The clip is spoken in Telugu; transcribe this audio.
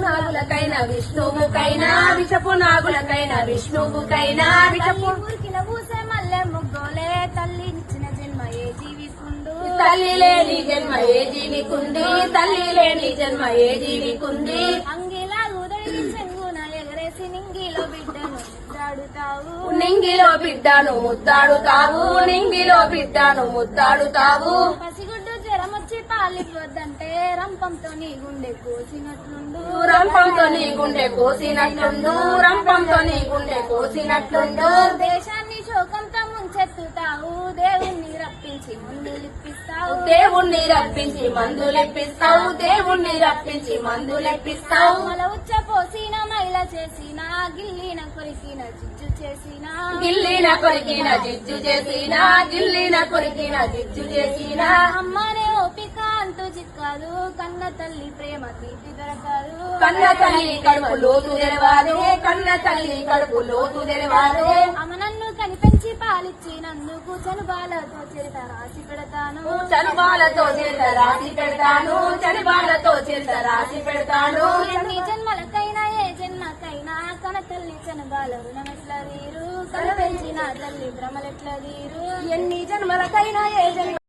నాగులకైనా విష్ణువుకైనా విషపు నాగులకైనా విష్ణువుకైనా విషపు ఊరికిన ఊసే మల్లె ముగ్గోలే తల్లి ఇచ్చిన జన్మ ఏ జీవికుండు తల్లి లేని జన్మ ఏ జీవికుంది తల్లి లేని జన్మ ఏ జీవికుంది అంగిలా ఉదడి చెంగున ఎగరేసి నింగిలో బిడ్డను ముద్దాడుతావు నింగిలో బిడ్డను ముద్దాడుతావు నింగిలో బిడ్డను ముద్దాడుతావు పసిగుడ్డు జ్వరమొచ్చి పాలిపోద్దంటే రంపంతో నీ గుండె కోసినట్లుండు రంపంతో నీ గుండె కోసినట్లుండు రంపంతో నీ గుండె కోసినట్లుండు దేశాన్ని శోకంతో ముంచెత్తుతావు దేవుణ్ణి రప్పించి మందులిప్పిస్తావు దేవుణ్ణి రప్పించి మందులెప్పిస్తావు దేవుణ్ణి రప్పించి మందులెప్పిస్తావు మల ఉచ్చ పోసిన మైల చేసిన గిల్లిన కొరికిన జిజ్జు చేసిన గిల్లిన కొరికిన జిజ్జు చేసిన గిల్లిన కొరికిన జిజ్జు చేసిన అమ్మనే ఓపిక అంటూ చిక్కాదు కన్న తల్లి ప్రేమ తీపి దొరకాదు కన్న తల్లి కడుపు లోతు తెరవాదే కన్న తల్లి కడుపు లోతు తెరవాదే అమ్మ నన్ను కనిపెంచి పాలిచ్చినందుకు చనుబాలతో చిరుత రాసి పెడతాను చనుబాలతో చేత రాసి పెడతాను చనుబాలతో చేత రాసి పెడతాను ఎన్ని జన్మలకైనా ఏ జన్మకైనా కన తల్లి చనుబాల రుణమెట్ల తీరు కన పెంచిన తల్లి భ్రమలెట్ల తీరు ఎన్ని జన్మలకైనా ఏ జన్మ